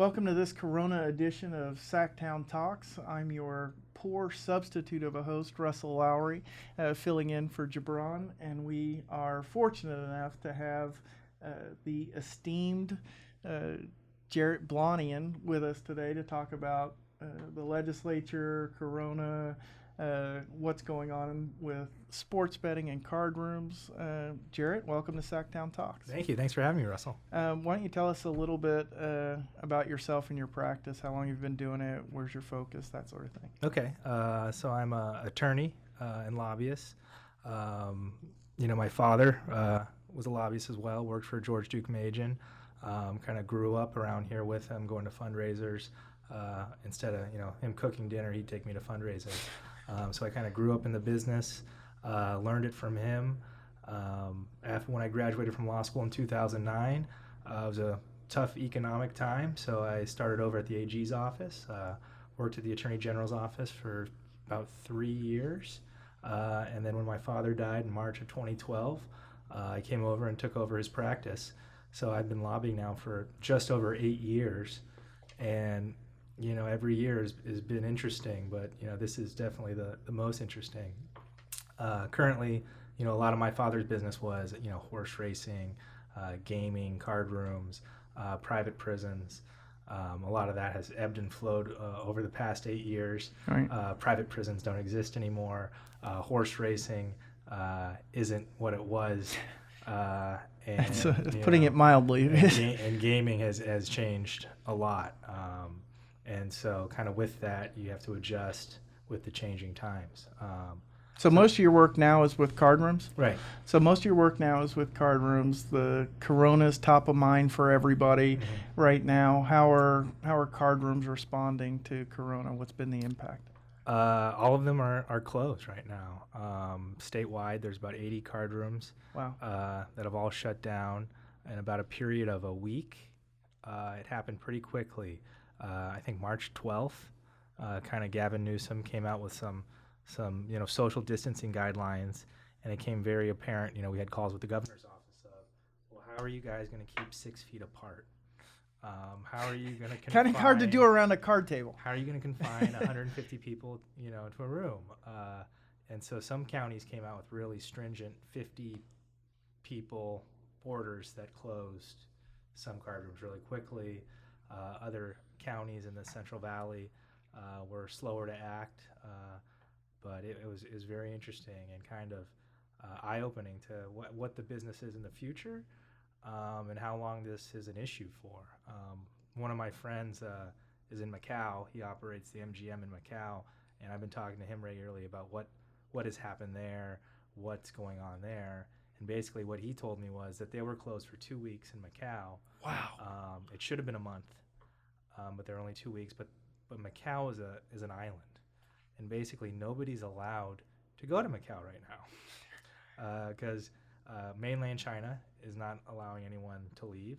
Welcome to this Corona edition of Sacktown Talks. I'm your poor substitute of a host, Russell Lowry, filling in for Gibran, and we are fortunate enough to have the esteemed Jarhett Blonien with us today to talk about the legislature, Corona, what's going on with sports betting and card rooms. Jarhett, welcome to Sacktown Talks. Thank you. Thanks for having me, Russell. Why don't you tell us a little bit about yourself and your practice, how long you've been doing it, where's your focus, that sort of thing. Okay. So I'm an attorney and lobbyist. My father was a lobbyist as well, worked for George Duke Majan. Kind of grew up around here with him, going to fundraisers. Instead of him cooking dinner, he'd take me to fundraisers. So I kind of grew up in the business, learned it from him. When I graduated from law school in 2009, it was a tough economic time, so I started over at the AG's office, worked at the Attorney General's office for about 3 years, and then when my father died in March of 2012, I came over and took over his practice. So I've been lobbying now for just over 8 years, and every year has been interesting, but this is definitely the most interesting. Currently, a lot of my father's business was horse racing, gaming, card rooms, private prisons. A lot of that has ebbed and flowed over the past 8 years. Right. Private prisons don't exist anymore. Horse racing isn't what it was. And putting it mildly. and gaming has changed a lot. And so kind of with that, you have to adjust with the changing times. So most of your work now is with card rooms? Right. So most of your work now is with card rooms. The Corona's top of mind for everybody right now. How are card rooms responding to Corona? What's been the impact? All of them are closed right now. Statewide, there's about 80 card rooms. Wow. That have all shut down in about a period of a week. It happened pretty quickly. I think March 12th, kind of Gavin Newsom came out with some social distancing guidelines, and it became very apparent. We had calls with the governor's office of, well, how are you guys going to keep 6 feet apart? How are you going to confine? Kind of hard to do around a card table. How are you going to confine 150 people, to a room? And so some counties came out with really stringent 50 people orders that closed some card rooms really quickly. Other counties in the Central Valley were slower to act, but it was very interesting and kind of eye-opening to what the business is in the future, and how long this is an issue for. One of my friends is in Macau. He operates the MGM in Macau, and I've been talking to him regularly about what has happened there, what's going on there. And basically what he told me was that they were closed for 2 weeks in Macau. Wow. It should have been a month, but they're only 2 weeks. But Macau is an island, and basically nobody's allowed to go to Macau right now because mainland China is not allowing anyone to leave.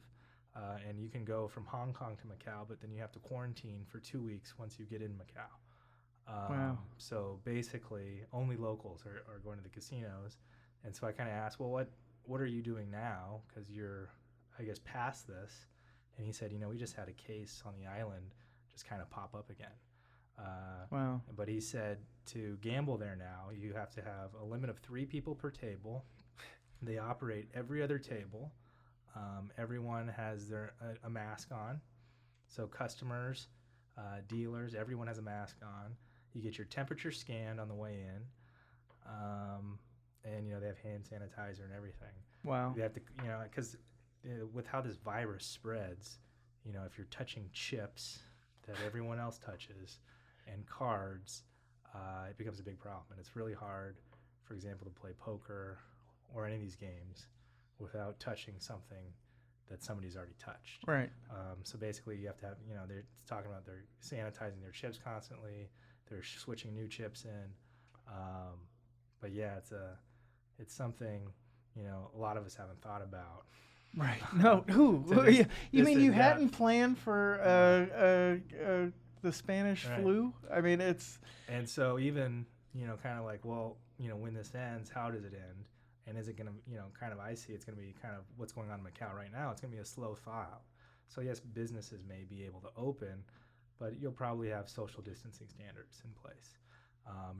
And you can go from Hong Kong to Macau, but then you have to quarantine for 2 weeks once you get in Macau. Wow. So basically, only locals are going to the casinos. And so I kind of asked, well, what are you doing now? Because you're, I guess, past this. And he said, we just had a case on the island just kind of pop up again. Wow. But he said to gamble there now, you have to have a limit of 3 people per table. They operate every other table. Everyone has a mask on. So customers, dealers, everyone has a mask on. You get your temperature scanned on the way in. And they have hand sanitizer and everything. Wow. You have to, because with how this virus spreads, if you're touching chips that everyone else touches and cards, it becomes a big problem. And it's really hard, for example, to play poker or any of these games without touching something that somebody's already touched. Right. So basically, you have to have, they're talking about they're sanitizing their chips constantly. They're switching new chips in. But yeah, it's something a lot of us haven't thought about. Right. No. Who? You mean you hadn't planned for the Spanish flu? I mean, it's. And so even kind of like, well, when this ends, how does it end? And is it going to, kind of, I see it's going to be kind of what's going on in Macau right now. It's going to be a slow thaw out. So yes, businesses may be able to open, but you'll probably have social distancing standards in place.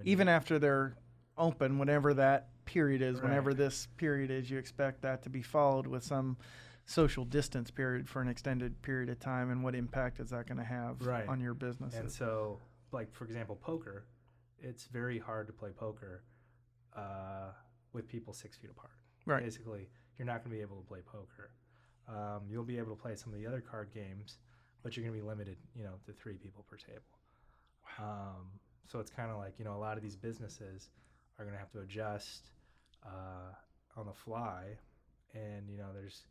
Even after they're open, whenever that period is, Right. whenever this period is, you expect that to be followed with some social distance period for an extended period of time. And what impact is that going to have Right. on your business? And so, like, for example, poker, it's very hard to play poker with people 6 feet apart. Right. Basically, you're not going to be able to play poker. You'll be able to play some of the other card games, but you're going to be limited, to 3 people per table. Wow. So it's kind of like, a lot of these businesses are going to have to adjust on the fly, and, there's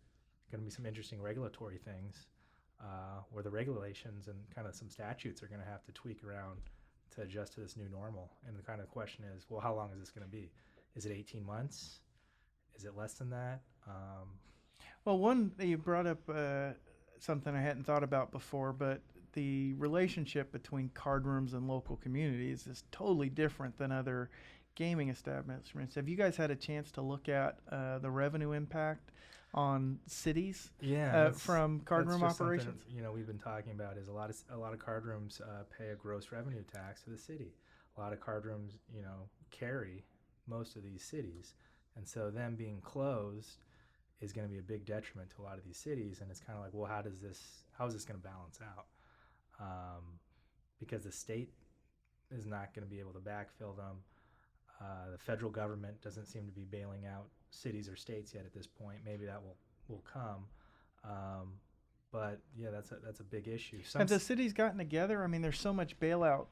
going to be some interesting regulatory things where the regulations and kind of some statutes are going to have to tweak around to adjust to this new normal. And the kind of question is, well, how long is this going to be? Is it 18 months? Is it less than that? Well, you brought up something I hadn't thought about before, but the relationship between card rooms and local communities is totally different than other gaming establishments. Have you guys had a chance to look at the revenue impact on cities from card room operations? We've been talking about is a lot of card rooms pay a gross revenue tax to the city. A lot of card rooms, carry most of these cities, and so them being closed is going to be a big detriment to a lot of these cities. And it's kind of like, well, how is this going to balance out? Because the state is not going to be able to backfill them. The federal government doesn't seem to be bailing out cities or states yet at this point. Maybe that will come. But yeah, that's a big issue. Have the cities gotten together? I mean, there's so much bailout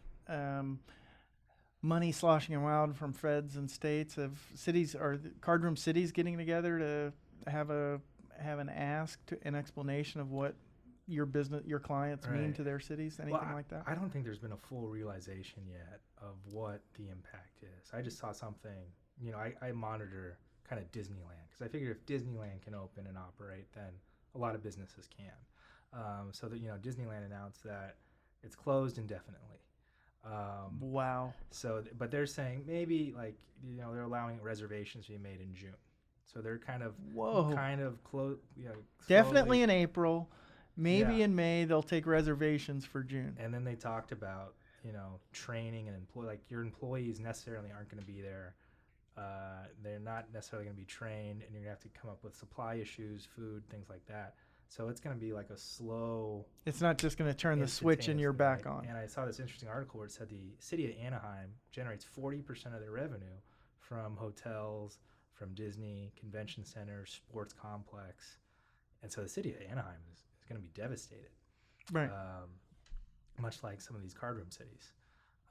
money sloshing around from feds and states. Have cities or card room cities getting together to have an explanation of what your clients mean to their cities? Anything like that? I don't think there's been a full realization yet of what the impact is. I just saw something. I monitor kind of Disneyland because I figure if Disneyland can open and operate, then a lot of businesses can. So that Disneyland announced that it's closed indefinitely. Wow. So, but they're saying maybe they're allowing reservations to be made in June. So they're kind of close. Definitely in April. Maybe in May they'll take reservations for June. And then they talked about training and your employees necessarily aren't going to be there. They're not necessarily going to be trained, and you're going to have to come up with supply issues, food, things like that. So it's going to be like a slow. It's not just going to turn the switch and you're back on. And I saw this interesting article where it said the city of Anaheim generates 40% of their revenue from hotels, from Disney, convention centers, sports complex. And so the city of Anaheim is going to be devastated. Right. Much like some of these card room cities.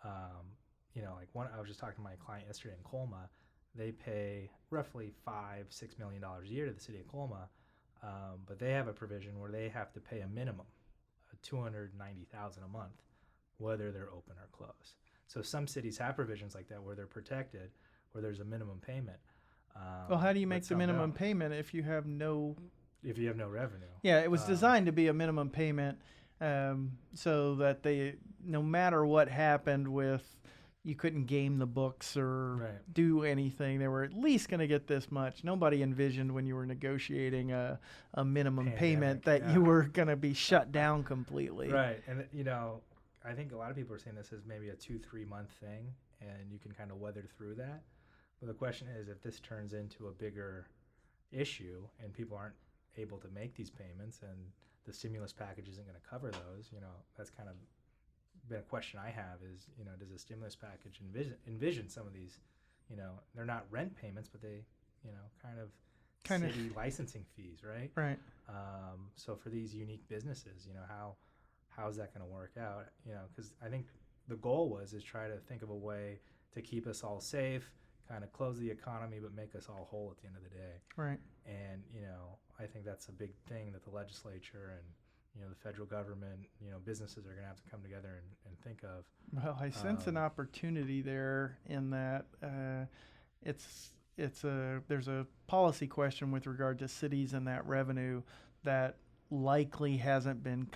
I was just talking to my client yesterday in Colma. They pay roughly $5-6 million a year to the city of Colma, but they have a provision where they have to pay a minimum of $290,000 a month, whether they're open or closed. So some cities have provisions like that where they're protected, where there's a minimum payment. Well, how do you make the minimum payment if you have no? If you have no revenue. Yeah, it was designed to be a minimum payment, so that no matter what happened with, you couldn't game the books or do anything. They were at least going to get this much. Nobody envisioned when you were negotiating a minimum payment that you were going to be shut down completely. Right, and I think a lot of people are saying this is maybe a 2-3 month thing, and you can kind of weather through that. But the question is, if this turns into a bigger issue and people aren't able to make these payments and the stimulus package isn't going to cover those, that's kind of been a question I have is, does the stimulus package envision some of these, they're not rent payments, but they, kind of city licensing fees, right? Right. So for these unique businesses, how is that going to work out? Because I think the goal is try to think of a way to keep us all safe, kind of close the economy, but make us all whole at the end of the day. Right. And, I think that's a big thing that the legislature and, the federal government, businesses are going to have to come together and think of. Well, I sense an opportunity there in that there's a policy question with regard to cities and that revenue that likely hasn't been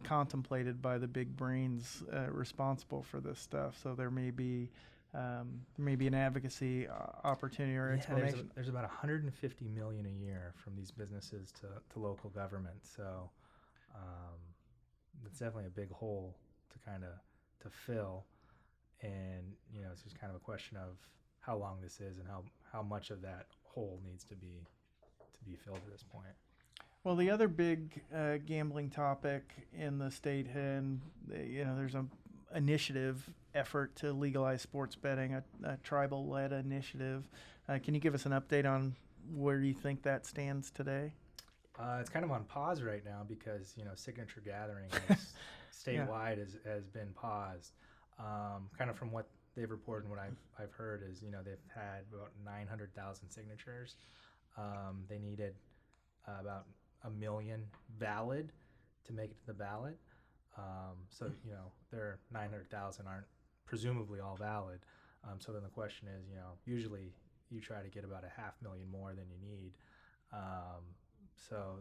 contemplated by the big brains responsible for this stuff. So there may be an advocacy opportunity or explanation. There's about $150 million a year from these businesses to local government. So It's definitely a big hole to kind of to fill, and it's just kind of a question of how long this is and how much of that hole needs to be filled at this point. Well, the other big gambling topic in the state, and there's an initiative effort to legalize sports betting, a tribal-led initiative. Can you give us an update on where you think that stands today? It's kind of on pause right now because signature gathering is, statewide has been paused. Kind of from what they've reported and what I've heard is they've had about 900,000 signatures. They needed about 1 million valid to make it to the ballot. So their 900,000 aren't presumably all valid. So then the question is, usually you try to get about 500,000 more than you need. So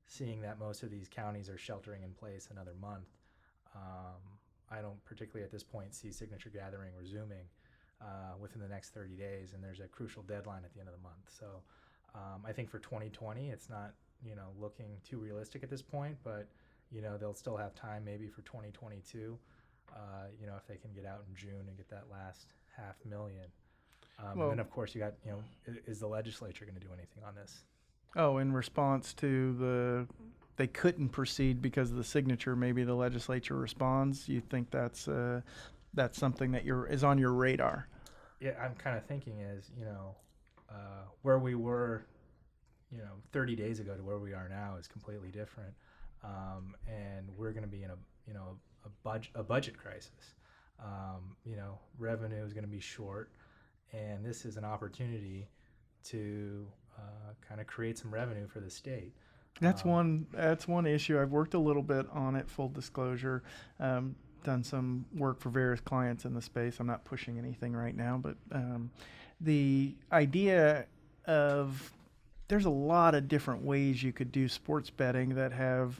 seeing that most of these counties are sheltering in place another month, I don't particularly at this point see signature gathering resuming within the next 30 days, and there's a crucial deadline at the end of the month. So I think for 2020, it's not looking too realistic at this point, but they'll still have time maybe for 2022. If they can get out in June and get that last 500,000. And then of course you got is the legislature going to do anything on this? Oh, in response to they couldn't proceed because of the signature, maybe the legislature responds. You think that's something that is on your radar? Yeah, I'm kind of thinking is where we were 30 days ago to where we are now is completely different, and we're going to be in a budget crisis. Revenue is going to be short, and this is an opportunity to kind of create some revenue for the state. That's one issue. I've worked a little bit on it, full disclosure. Done some work for various clients in the space. I'm not pushing anything right now, but the idea of there's a lot of different ways you could do sports betting that have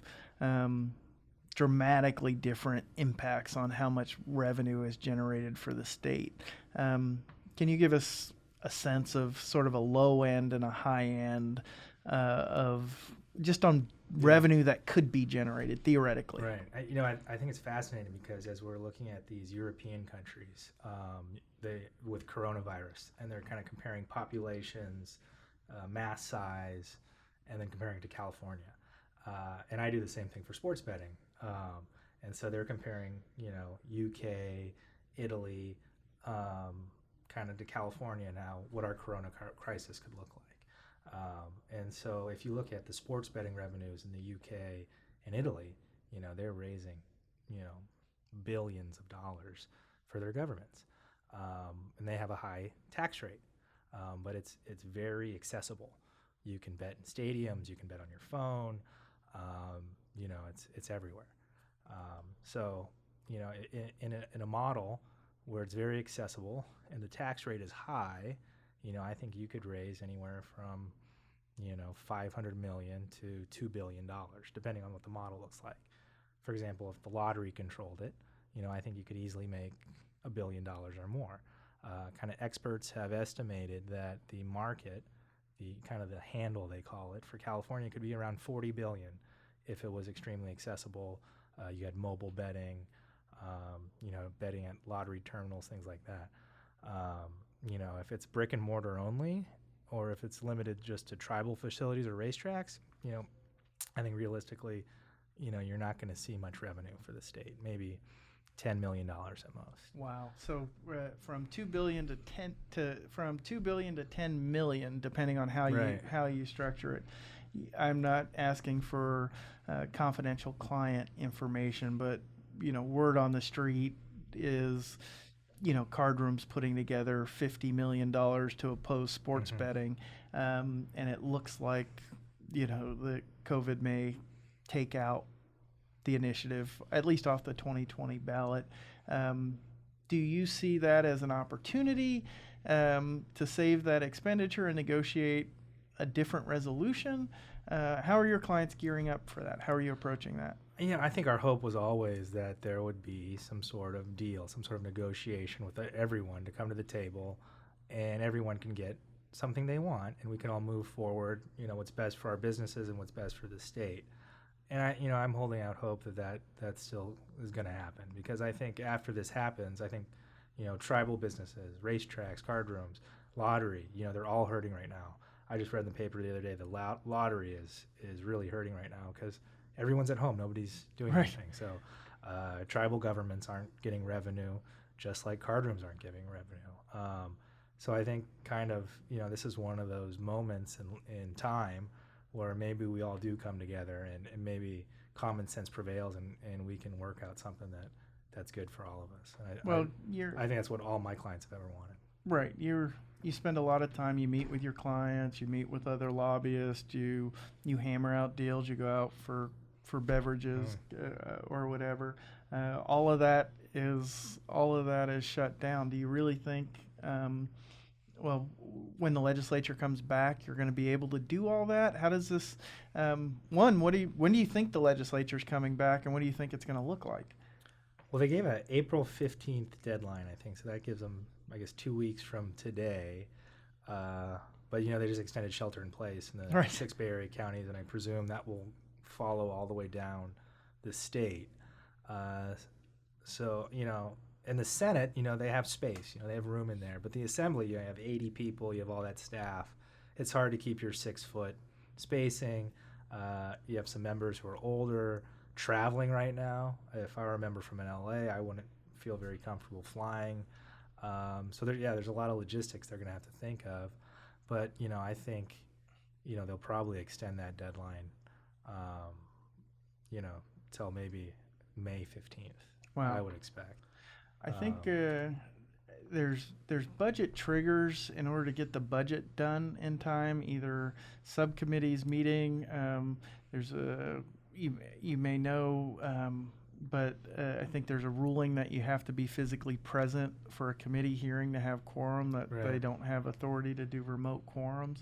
dramatically different impacts on how much revenue is generated for the state. Can you give us a sense of sort of a low end and a high end of just on revenue that could be generated theoretically? Right. I think it's fascinating because as we're looking at these European countries with coronavirus, and they're kind of comparing populations, mass size, and then comparing to California. And I do the same thing for sports betting. And so they're comparing, UK, Italy, kind of to California now, what our corona crisis could look like. And so if you look at the sports betting revenues in the UK and Italy, they're raising, billions of dollars for their governments. And they have a high tax rate, but it's very accessible. You can bet in stadiums, you can bet on your phone, it's everywhere. So, in a model where it's very accessible and the tax rate is high, I think you could raise anywhere from, $500 million to $2 billion, depending on what the model looks like. For example, if the lottery controlled it, I think you could easily make $1 billion or more. Kind of experts have estimated that the market, the handle they call it for California, could be around $40 billion if it was extremely accessible. You had mobile betting, betting at lottery terminals, things like that. If it's brick and mortar only, or if it's limited just to tribal facilities or racetracks, I think realistically, you're not going to see much revenue for the state. Maybe $10 million at most. Wow! So from $2 billion from $2 billion to $10 million, depending on how you structure it. I'm not asking for confidential client information, but word on the street is, card rooms putting together $50 million to oppose sports betting, and it looks like the COVID may take out the initiative, at least off the 2020 ballot. Do you see that as an opportunity to save that expenditure and negotiate a different resolution? How are your clients gearing up for that? How are you approaching that? I think our hope was always that there would be some sort of deal, some sort of negotiation with everyone to come to the table, and everyone can get something they want, and we can all move forward, what's best for our businesses and what's best for the state. And I'm holding out hope that still is going to happen, because I think after this happens, I think, tribal businesses, racetracks, card rooms, lottery, they're all hurting right now. I just read in the paper the other day the lottery is really hurting right now because everyone's at home, nobody's doing Right. anything. So tribal governments aren't getting revenue, just like card rooms aren't giving revenue. So I think kind of, this is one of those moments in time where maybe we all do come together and maybe common sense prevails and we can work out something that's good for all of us. And Well, I think that's what all my clients have ever wanted. right. You spend a lot of time. You meet with your clients. You meet with other lobbyists. You hammer out deals. You go out for beverages or whatever. All of that is shut down. Do you really think? Well, when the legislature comes back, you're going to be able to do all that? How does this? When do you think the legislature's coming back, and what do you think it's going to look like? Well, they gave an April 15th deadline, I think, so that gives them, I guess, 2 weeks from today. But they just extended shelter in place in the Right. 6 Bay Area counties, and I presume that will follow all the way down the state. So in the Senate, they have space, they have room in there. But the Assembly, you have 80 people, you have all that staff. It's hard to keep your 6-foot spacing. You have some members who are older, traveling right now. If I were a member from an LA, I wouldn't feel very comfortable flying. So there's a lot of logistics they're going to have to think of. But, I think, they'll probably extend that deadline, till maybe May 15th, Wow. I would expect. I think there's budget triggers in order to get the budget done in time. Either subcommittees meeting. There's a you may know, but I think there's a ruling that you have to be physically present for a committee hearing to have quorum. That Right. they don't have authority to do remote quorums.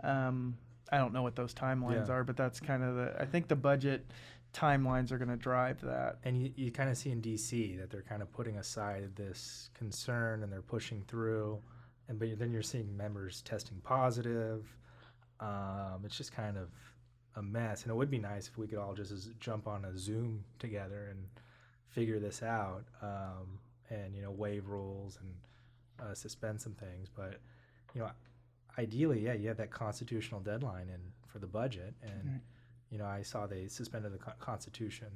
I don't know what those timelines Yeah. are, but that's kind of I think the budget timelines are going to drive that. And you kind of see in D.C. that they're kind of putting aside this concern and they're pushing through. But then you're seeing members testing positive. It's just kind of a mess. And it would be nice if we could all just jump on a Zoom together and figure this out, and waive rules and suspend some things. But ideally, you have that constitutional deadline for the budget. And I saw they suspended the Constitution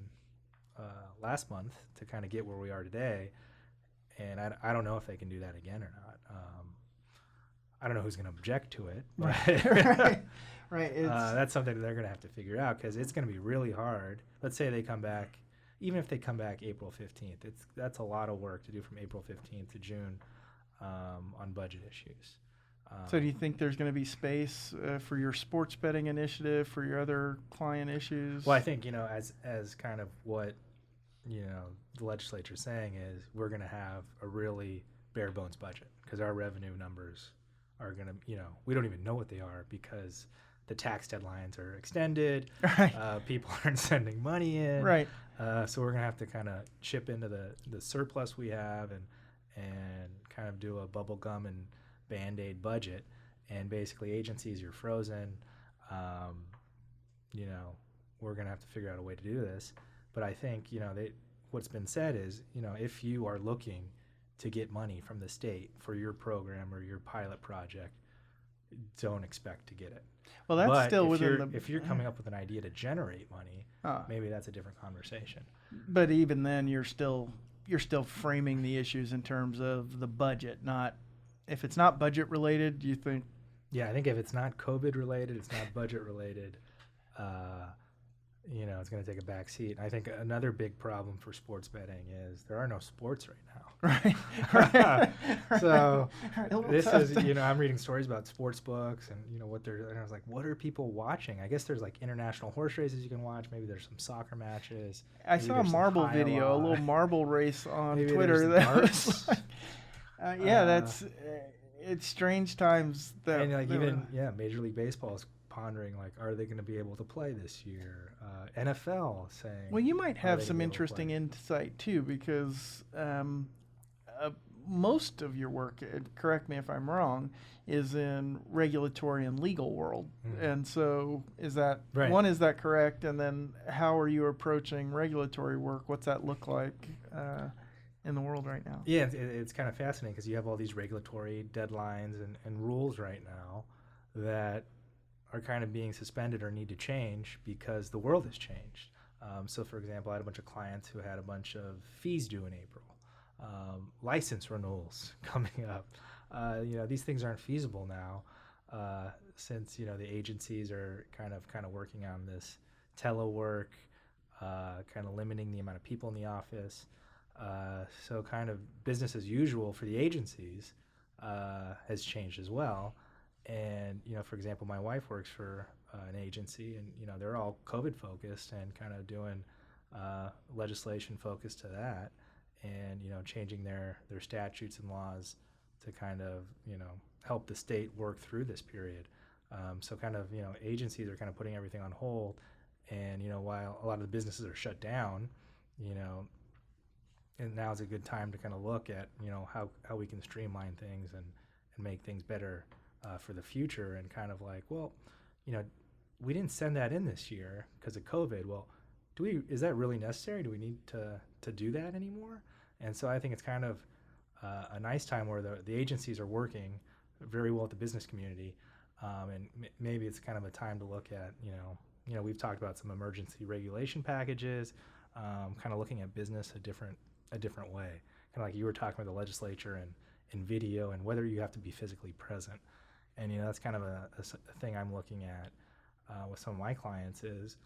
last month to kind of get where we are today, and I don't know if they can do that again or not. I don't know who's going to object to it, but Right. that's something they're going to have to figure out, because it's going to be really hard. Let's say they come back, even if they come back April 15th, that's a lot of work to do from April 15th to June on budget issues. So do you think there's going to be space for your sports betting initiative, for your other client issues? Well, I think, as kind of what, the legislature is saying is we're going to have a really bare bones budget, because our revenue numbers are going to, we don't even know what they are because the tax deadlines are extended. Right. People aren't sending money in. Right. So we're going to have to kind of chip into the surplus we have and kind of do a bubble gum and Band-Aid budget, and basically agencies are frozen. We're going to have to figure out a way to do this. But I think, what's been said is, if you are looking to get money from the state for your program or your pilot project, don't expect to get it. Well, that's But still within if you're coming up with an idea to generate money, maybe that's a different conversation. But even then, you're still framing the issues in terms of the budget, not if it's not budget related. Do you think? Yeah, I think if it's not COVID related, it's not budget related. It's going to take a back seat. I think another big problem for sports betting is there are no sports right now. Right. So this is, I'm reading stories about sports books and, and I was like, what are people watching? I guess there's like international horse races you can watch. Maybe there's some soccer matches. I saw a marble video, a little marble race on Twitter. That was like, that's it's strange times. And Major League Baseball is pondering, like, are they going to be able to play this year? NFL saying, well, you might have some interesting insight too, because most of your work, correct me if I'm wrong, is in regulatory and legal world. And so is that, Right. one, is that correct? And then how are you approaching regulatory work? What's that look like in the world right now? Yeah, it's kind of fascinating because you have all these regulatory deadlines and rules right now that are kind of being suspended or need to change because the world has changed. So, for example, I had a bunch of clients who had a bunch of fees due in April, license renewals coming up. These things aren't feasible now since the agencies are kind of working on this telework, kind of limiting the amount of people in the office. So kind of business as usual for the agencies has changed as well. And, for example, my wife works for an agency, and, they're all COVID focused and kind of doing legislation focused to that and, changing their statutes and laws to kind of, help the state work through this period. So kind of, agencies are kind of putting everything on hold. And, while a lot of the businesses are shut down, and now is a good time to kind of look at, how we can streamline things and make things better for the future, and kind of like, well, we didn't send that in this year because of COVID. Well, is that really necessary? Do we need to do that anymore? And so I think it's kind of a nice time where the agencies are working very well with the business community, and maybe it's kind of a time to look at, we've talked about some emergency regulation packages, kind of looking at business a different way, kind of like you were talking about the legislature and video and whether you have to be physically present. And that's kind of a thing I'm looking at with some of my clients is,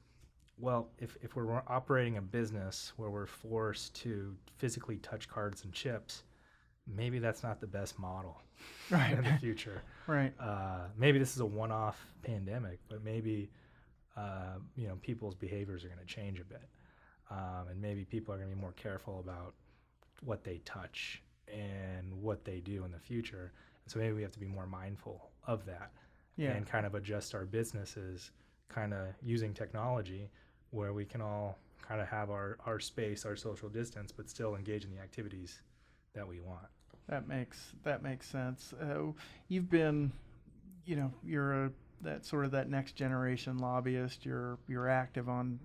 well, if we're operating a business where we're forced to physically touch cards and chips, maybe that's not the best model Right. in the future. Right. Maybe this is a one-off pandemic, but maybe people's behaviors are going to change a bit, and maybe people are going to be more careful about what they touch and what they do in the future. So maybe we have to be more mindful of that, and kind of adjust our businesses, kind of using technology where we can all kind of have our space, our social distance, but still engage in the activities that we want. That makes sense. You've been, you're that next generation lobbyist. You're active on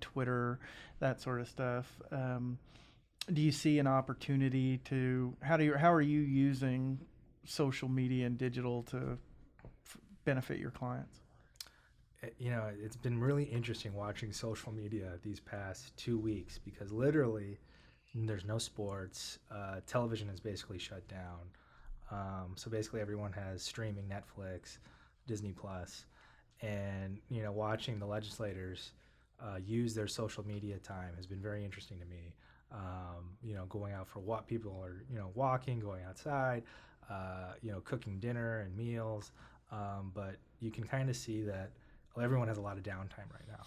Twitter, that sort of stuff. Do you see an opportunity to how are you using social media and digital to benefit your clients? It's been really interesting watching social media these past 2 weeks because literally there's no sports. Television is basically shut down. So basically everyone has streaming, Netflix, Disney Plus, and watching the legislators use their social media time has been very interesting to me. Going out for what people are, walking, going outside, cooking dinner and meals. But you can kind of see that everyone has a lot of downtime right now.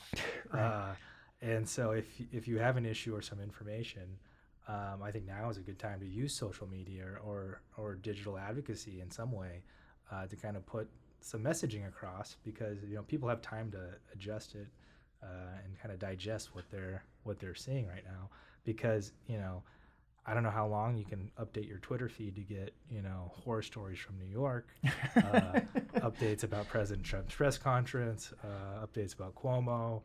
Right. And so if you have an issue or some information, I think now is a good time to use social media or digital advocacy in some way to kind of put some messaging across, because people have time to adjust it and kind of digest what they're seeing right now. Because I don't know how long you can update your Twitter feed to get horror stories from New York, updates about President Trump's press conference, updates about Cuomo.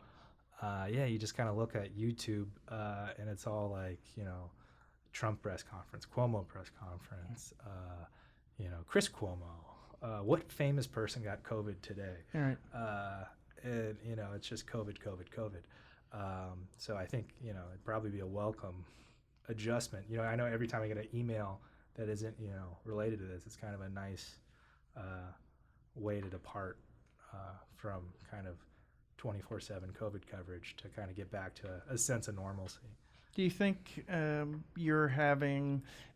You just kind of look at YouTube and it's all like Trump press conference, Cuomo press conference, Chris Cuomo. What famous person got COVID today? All right. And it's just COVID. So I think it'd probably be a welcome adjustment. I know every time I get an email that isn't related to this, it's kind of a nice way to depart from kind of 24/7 COVID coverage to kind of get back to a sense of normalcy. Do you think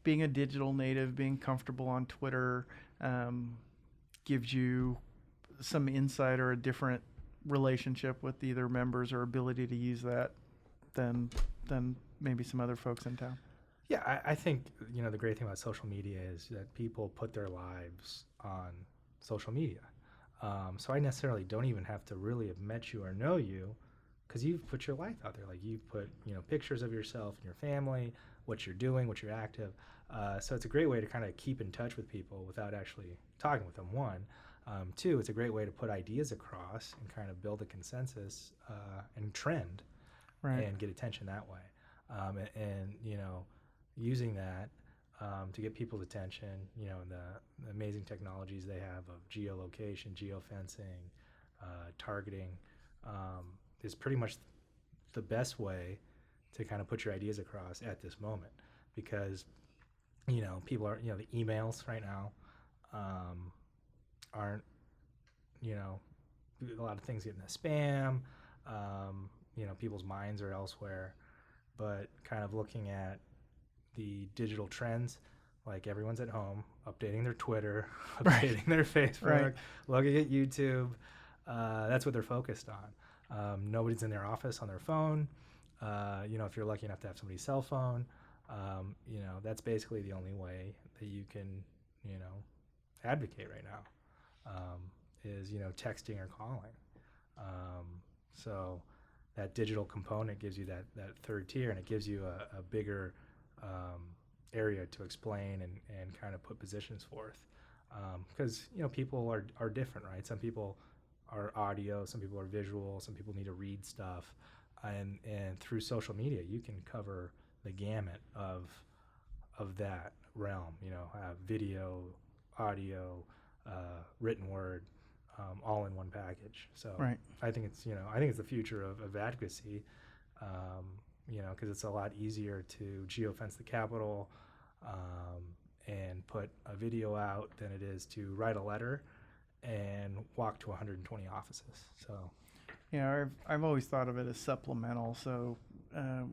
being a digital native, being comfortable on Twitter, gives you some insight or a different relationship with either members or ability to use that than maybe some other folks in town? Yeah, I think the great thing about social media is that people put their lives on social media. So I necessarily don't even have to really have met you or know you, because you've put your life out there. Like you've put pictures of yourself and your family, what you're doing, what you're active. So it's a great way to kind of keep in touch with people without actually talking with them, one. Two, it's a great way to put ideas across and kind of build a consensus and trend Right. and get attention that way. And using that to get people's attention, the amazing technologies they have of geolocation, geofencing, targeting is pretty much the best way to kind of put your ideas across at this moment, because people are, the emails right now aren't, a lot of things get in the spam. People's minds are elsewhere, but kind of looking at the digital trends, like everyone's at home updating their Twitter, updating their Facebook, looking at YouTube. That's what they're focused on. Nobody's in their office on their phone. If you're lucky enough to have somebody's cell phone, that's basically the only way that you can, advocate right now, is, texting or calling. So that digital component gives you that third tier, and it gives you a bigger area to explain and kind of put positions forth. Because, people are different, right? Some people are audio, some people are visual, some people need to read stuff. And through social media, you can cover the gamut of that realm, video, audio, written word, all in one package. So I think it's the future of advocacy, because it's a lot easier to geofence the Capitol and put a video out than it is to write a letter and walk to 120 offices. So. Yeah, I've always thought of it as supplemental. So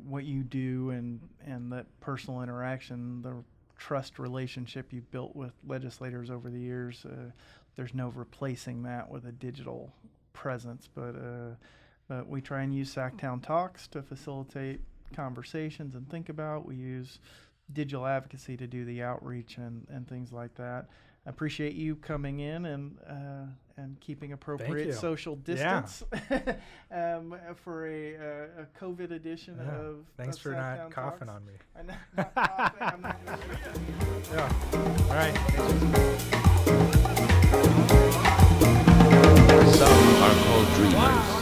what you do and that personal interaction, the trust relationship you've built with legislators over the years, there's no replacing that with a digital presence. But we try and use Sacktown Talks to facilitate conversations and think about. We use digital advocacy to do the outreach and things like that. I appreciate you coming in and keeping appropriate social distance for a COVID edition of. Thanks for Sacktown not coughing Talks. on me. I'm not coughing. I'm not doing it. Yeah. All right. Some are called dreamers.